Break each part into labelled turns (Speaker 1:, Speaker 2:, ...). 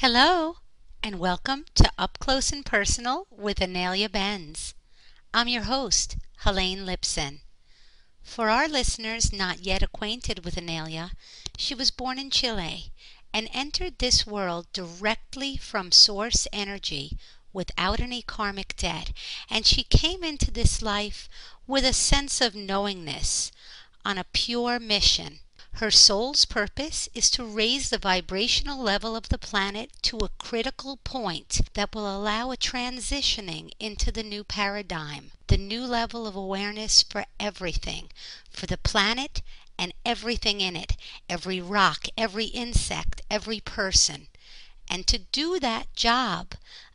Speaker 1: Hello, and welcome to Up Close and Personal with Inelia Benz. I'm your host, Helene Lipson. For our listeners not yet acquainted with Inelia, she was born in Chile and entered this world directly from source energy without any karmic debt, and she came into this life with a sense of knowingness on a pure mission. Her soul's purpose is to raise the vibrational level of the planet to a critical point that will allow a transitioning into the new paradigm, the new level of awareness for everything, for the planet and everything in it, every rock, every insect, every person. And to do that job,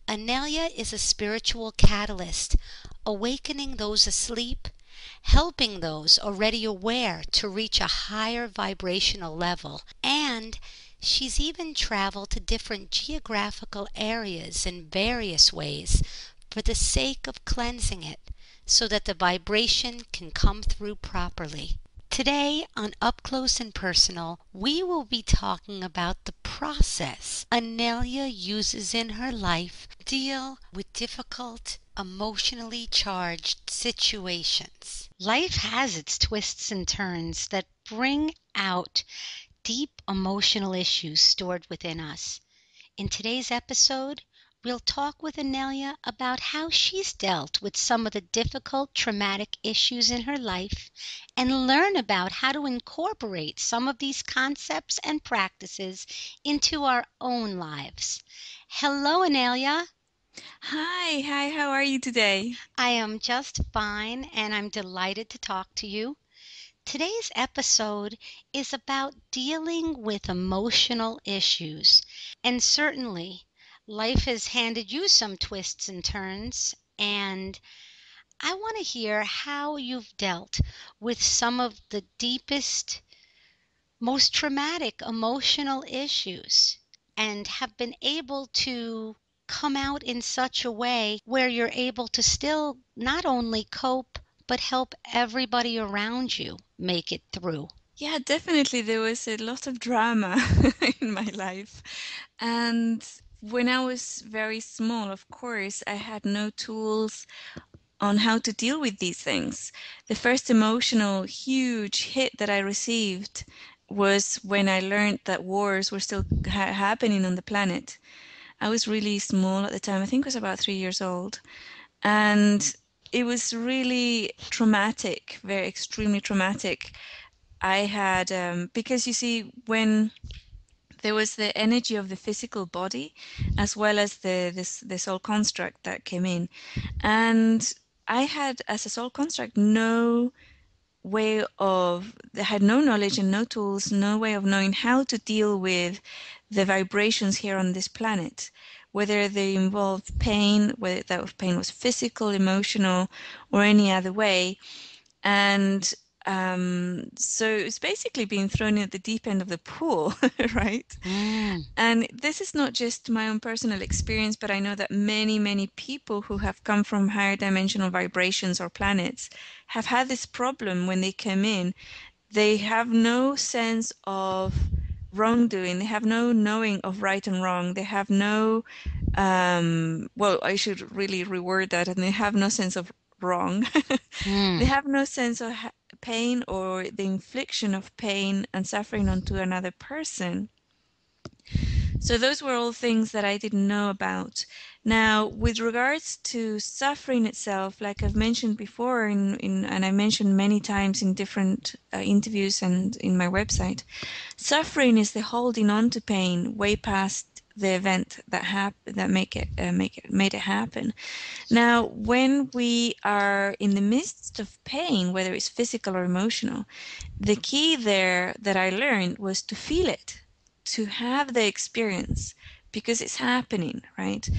Speaker 1: Inelia is a spiritual catalyst, awakening those asleep, helping those already aware to reach a higher vibrational level. And she's even traveled to different geographical areas in various ways for the sake of cleansing it so that the vibration can come through properly. Today on Up Close and Personal, we will be talking about the process Inelia uses in her life to deal with difficult, emotionally charged situations. Life has its twists and turns that bring out deep emotional issues stored within us. In today's episode, we'll talk with Inelia about how she's dealt with some of the difficult traumatic issues in her life and learn about how to incorporate some of these concepts and practices into our own lives. Hello, Inelia.
Speaker 2: Hi, how are you today?
Speaker 1: I am just fine and I'm delighted to talk to you. Today's episode is about dealing with emotional issues. And certainly, life has handed you some twists and turns, and I want to hear how you've dealt with some of the deepest, most traumatic emotional issues and have been able to come out in such a way where you're able to still not only cope but help everybody around you make it through.
Speaker 2: Yeah, definitely there was a lot of drama in my life. And when I was very small, of course, I had no tools on how to deal with these things. The first emotional huge hit that I received was when I learned that wars were still happening on the planet. I was really small at the time. I think I was about 3 years old. And it was really traumatic, very extremely traumatic. I had because you see, when there was the energy of the physical body as well as the soul construct that came in, and I had, as a soul construct, no way of, they had no knowledge and no tools, no way of knowing how to deal with the vibrations here on this planet, whether they involved pain, whether that pain was physical, emotional, or any other way. And so it's basically being thrown at the deep end of the pool, right?
Speaker 1: Mm.
Speaker 2: And this is not just my own personal experience, but I know that many, many people who have come from higher dimensional vibrations or planets have had this problem when they come in. They have no sense of wrongdoing. They have no knowing of right and wrong. They have no, well, I should really reword that, and they have no sense of wrong.
Speaker 1: Mm.
Speaker 2: They have no sense of pain or the infliction of pain and suffering onto another person. So those were all things that I didn't know about. Now, with regards to suffering itself, like I've mentioned before, and I mentioned many times in different interviews and in my website, suffering is the holding on to pain way past the event that made it happen. Now, when we are in the midst of pain, whether it's physical or emotional, the key there that I learned was to feel it, to have the experience, because it's happening, right?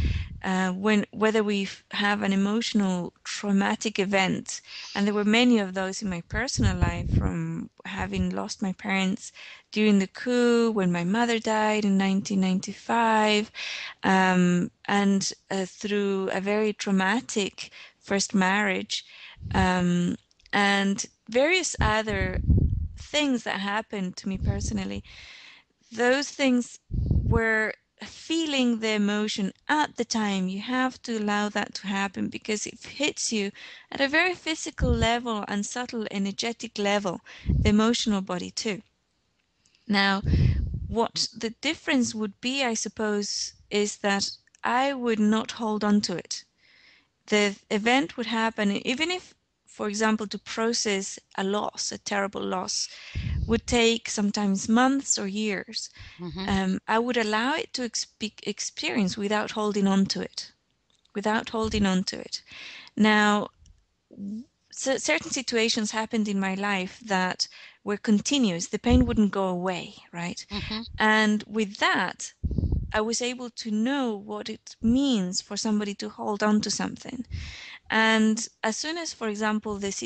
Speaker 2: When whether we have an emotional traumatic event, and there were many of those in my personal life, from having lost my parents during the coup, when my mother died in 1995, and through a very traumatic first marriage, and various other things that happened to me personally. Those things were feeling the emotion at the time. You have to allow that to happen, because it hits you at a very physical level and subtle energetic level, the emotional body too. Now, what the difference would be, I suppose, is that I would not hold on to it. The event would happen, even if, for example, to process a loss, a terrible loss, would take sometimes months or years. I would allow it to experience without holding on to it. Without holding on to it. Now, certain situations happened in my life that were continuous. The pain wouldn't go away, right? And with that, I was able to know what it means for somebody to hold on to something. And as soon as, for example, this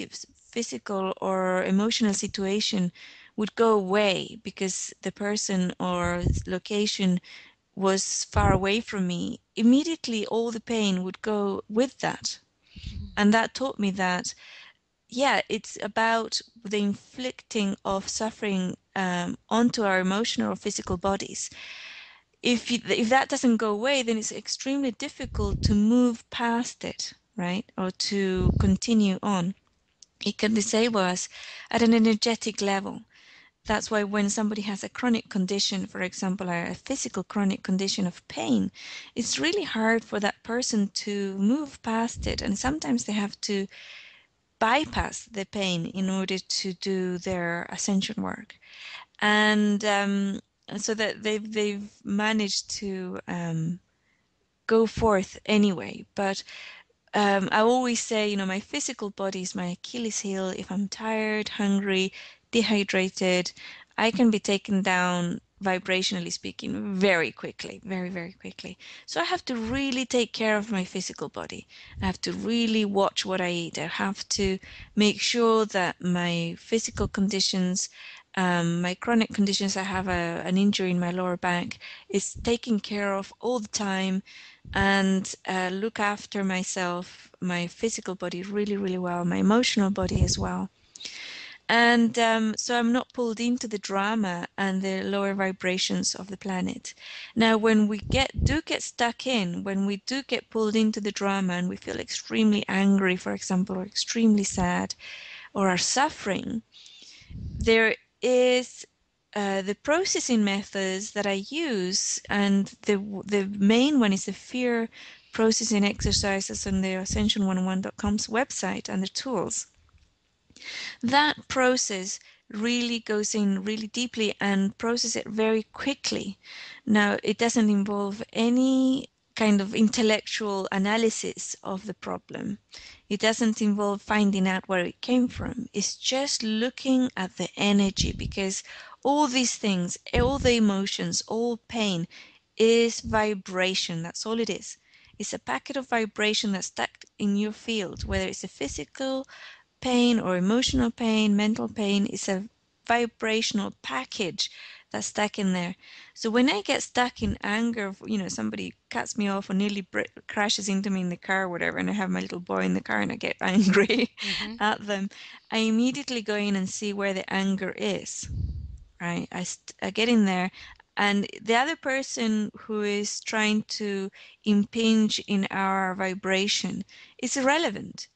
Speaker 2: physical or emotional situation would go away because the person or location was far away from me, immediately all the pain would go with that. And that taught me that, yeah, it's about the inflicting of suffering onto our emotional or physical bodies. If that doesn't go away, then it's extremely difficult to move past it, right? Or to continue on. It can disable us at an energetic level. That's why when somebody has a chronic condition, for example, a physical chronic condition of pain, it's really hard for that person to move past it. And sometimes they have to bypass the pain in order to do their ascension work. And so that they've managed to go forth anyway. But I always say, my physical body is my Achilles heel. If I'm tired, hungry, dehydrated, I can be taken down, vibrationally speaking, very quickly, very, very quickly. So I have to really take care of my physical body. I have to really watch what I eat. I have to make sure that my physical conditions, my chronic conditions, I have an injury in my lower back, is taken care of all the time, and look after myself, my physical body really, really well, my emotional body as well. And so I'm not pulled into the drama and the lower vibrations of the planet. Now, when we do get stuck in, when we do get pulled into the drama and we feel extremely angry, for example, or extremely sad, or are suffering, there is the processing methods that I use, and the main one is the fear processing exercises on the ascension101.com's website under tools. That process really goes in really deeply and process it very quickly. Now, it doesn't involve any kind of intellectual analysis of the problem. It doesn't involve finding out where it came from. It's just looking at the energy, because all these things, all the emotions, all pain is vibration. That's all it is. It's a packet of vibration that's stuck in your field, whether it's a physical pain or emotional pain, mental pain. Is a vibrational package that's stuck in there. So when I get stuck in anger, somebody cuts me off or nearly crashes into me in the car or whatever, and I have my little boy in the car and I get angry at them, I immediately go in and see where the anger is, right? I get in there, and the other person who is trying to impinge in our vibration is irrelevant.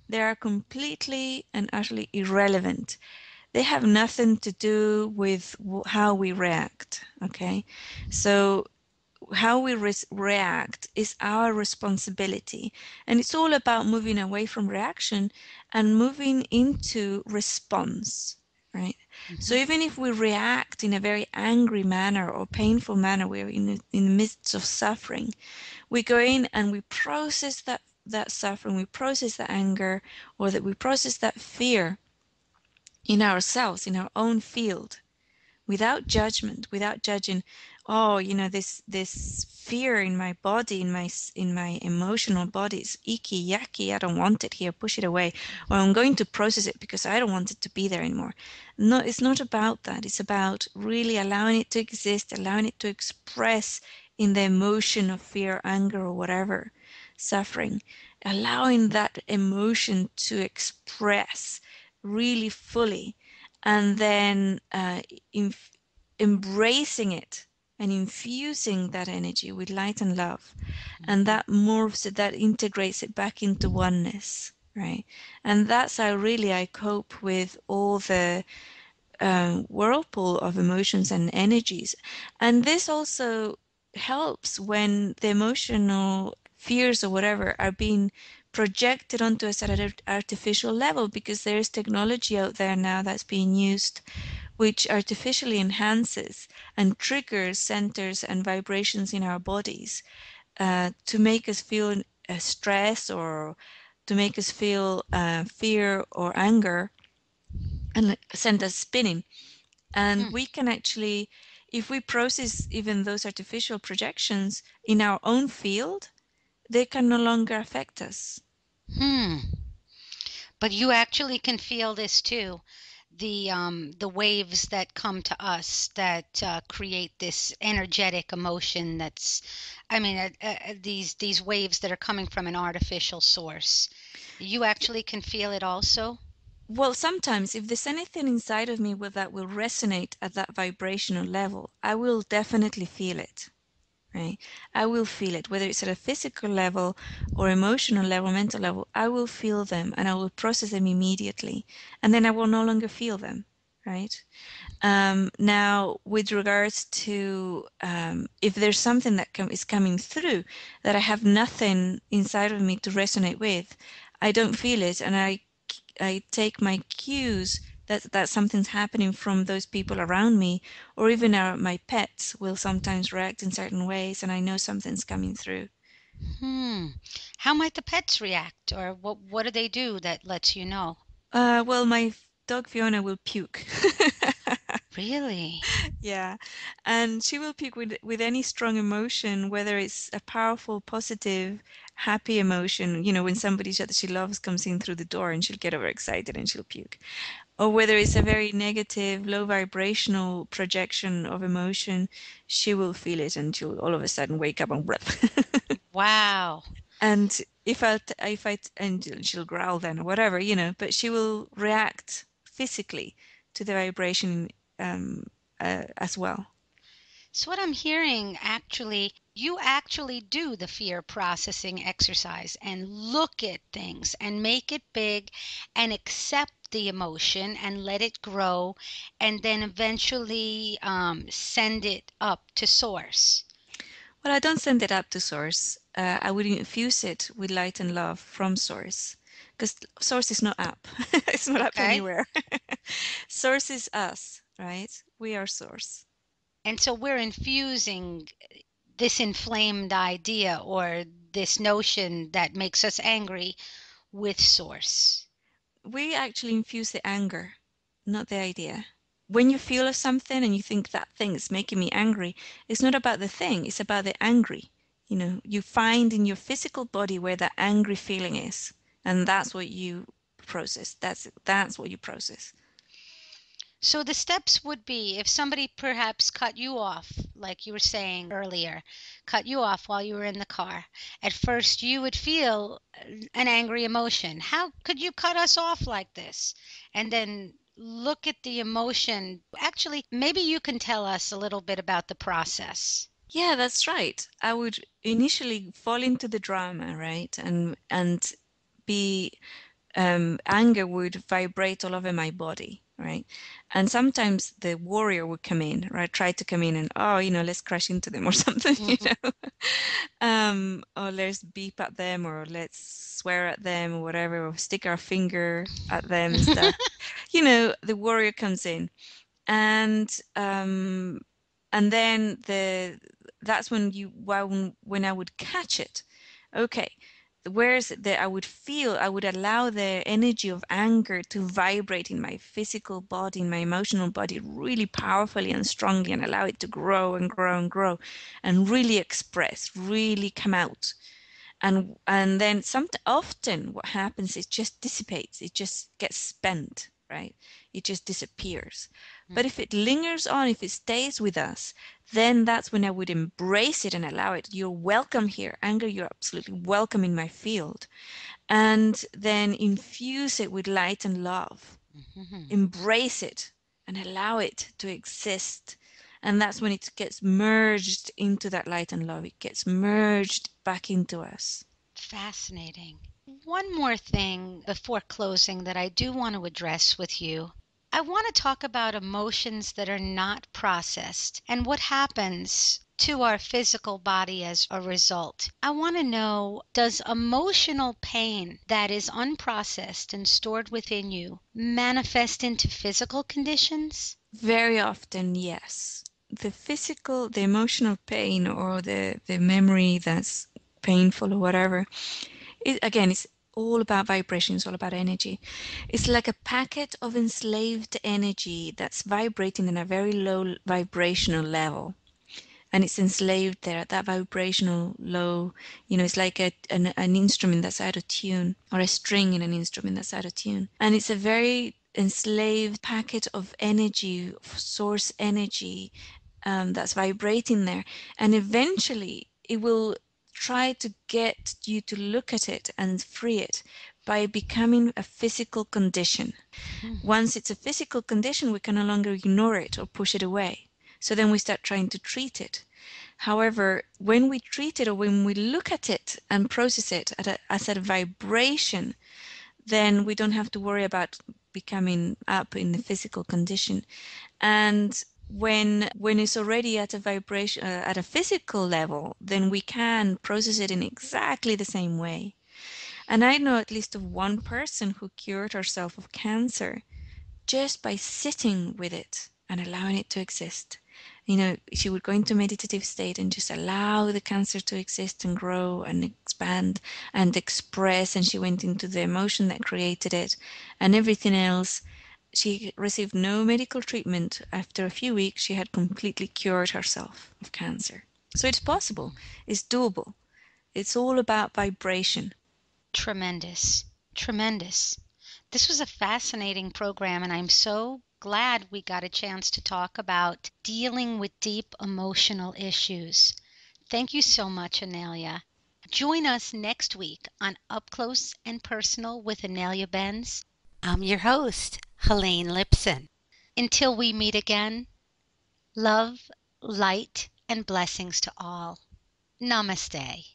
Speaker 2: They are completely and utterly irrelevant. They have nothing to do with how we react, okay? So how we react is our responsibility. And it's all about moving away from reaction and moving into response, right? So even if we react in a very angry manner or painful manner, we're in the midst of suffering, we go in and we process that suffering, we process the anger, or that we process that fear in ourselves, in our own field, without judgment, without judging, oh, this fear in my body, in my emotional body is icky, yucky, I don't want it here, push it away, or I'm going to process it because I don't want it to be there anymore. No, it's not about that. It's about really allowing it to exist, allowing it to express in the emotion of fear, anger, or whatever, suffering, allowing that emotion to express really fully, and then embracing it and infusing that energy with light and love. And that morphs it, that integrates it back into oneness, right? And that's how really I cope with all the whirlpool of emotions and energies. And this also helps when the emotional fears or whatever are being projected onto us at an artificial level, because there is technology out there now that's being used which artificially enhances and triggers centers and vibrations in our bodies to make us feel stress, or to make us feel fear or anger, and send us spinning. And we can actually, if we process even those artificial projections in our own field, they can no longer affect us.
Speaker 1: But you actually can feel this too. The waves that come to us that create this energetic emotion. That's, I mean, these waves that are coming from an artificial source. You actually can feel it also.
Speaker 2: Well, sometimes if there's anything inside of me that will resonate at that vibrational level, I will definitely feel it, right? I will feel it, whether it's at a physical level or emotional level, mental level, I will feel them and I will process them immediately. And then I will no longer feel them, right? Now, with regards to if there's something that is coming through that I have nothing inside of me to resonate with, I don't feel it, and I take my cues that something's happening from those people around me, or even my pets will sometimes react in certain ways, and I know something's coming through.
Speaker 1: Hmm. How might the pets react, or what do they do that lets you know?
Speaker 2: Well, my dog Fiona will puke.
Speaker 1: Really?
Speaker 2: Yeah, and she will pick with any strong emotion, whether it's a powerful, positive, happy emotion, when somebody that she loves comes in through the door and she'll get overexcited and she'll puke. Or whether it's a very negative, low vibrational projection of emotion, she will feel it and she'll all of a sudden wake up and breath.
Speaker 1: Wow.
Speaker 2: And and she'll growl then or whatever, but she will react physically to the vibration as well.
Speaker 1: So what I'm hearing, actually, you actually do the fear processing exercise and look at things and make it big and accept the emotion and let it grow, and then eventually send it up to source.
Speaker 2: Well, I don't send it up to source. I would infuse it with light and love from source. Because source is not up. It's not up
Speaker 1: Okay?
Speaker 2: anywhere. Source is us, right? We are source.
Speaker 1: And so we're infusing this inflamed idea or this notion that makes us angry with source.
Speaker 2: We actually infuse the anger, not the idea. When you feel of something and you think that thing is making me angry, it's not about the thing, it's about the angry. You find in your physical body where that angry feeling is, and that's what you process. That's what you process.
Speaker 1: So the steps would be, if somebody perhaps cut you off, like you were saying earlier, cut you off while you were in the car. At first, you would feel an angry emotion. How could you cut us off like this? And then look at the emotion. Actually, maybe you can tell us a little bit about the process.
Speaker 2: Yeah, that's right. I would initially fall into the drama, right? And be anger would vibrate all over my body, right? And sometimes the warrior would come in, right? Try to come in and, oh, let's crash into them or something,
Speaker 1: Mhm.
Speaker 2: or let's beep at them, or let's swear at them, or whatever, or stick our finger at them and stuff. The warrior comes in, and then that's when I would catch it. Okay, where is it that I would allow the energy of anger to vibrate in my physical body, in my emotional body, really powerfully and strongly, and allow it to grow and grow and grow, and really express, really come out. And then often what happens is just dissipates, it just gets spent, right? It just disappears. But if it lingers on, if it stays with us, then that's when I would embrace it and allow it. You're welcome here, anger, you're absolutely welcome in my field. And then infuse it with light and love,
Speaker 1: Mhm.
Speaker 2: embrace it and allow it to exist, And that's when it gets merged into that light and love. It gets merged back into us.
Speaker 1: Fascinating. One more thing before closing that I do want to address with you. I want to talk about emotions that are not processed and what happens to our physical body as a result. I want to know, does emotional pain that is unprocessed and stored within you manifest into physical conditions?
Speaker 2: Very often, yes. The emotional pain or the memory that's painful or whatever, again, it's all about vibration, it's all about energy. It's like a packet of enslaved energy that's vibrating in a very low vibrational level. And it's enslaved there at that vibrational low, it's like an instrument that's out of tune, or a string in an instrument that's out of tune. And it's a very enslaved packet of energy, source energy, that's vibrating there. And eventually it will try to get you to look at it and free it by becoming a physical condition. Once it's a physical condition, we can no longer ignore it or push it away. So then we start trying to treat it. However, when we treat it or when we look at it and process it as a vibration, then we don't have to worry about becoming up in the physical condition. And when it's already at a vibration, at a physical level, then we can process it in exactly the same way. And I know at least of one person who cured herself of cancer just by sitting with it and allowing it to exist. She would go into meditative state and just allow the cancer to exist and grow and expand and express. And she went into the emotion that created it and everything else. She received no medical treatment. After a few weeks, she had completely cured herself of cancer. So it's possible. It's doable. It's all about vibration.
Speaker 1: Tremendous. Tremendous. This was a fascinating program, and I'm so glad we got a chance to talk about dealing with deep emotional issues. Thank you so much, Inelia. Join us next week on Up Close and Personal with Inelia Benz. I'm your host, Helene Lipson. Until we meet again, love, light, and blessings to all. Namaste.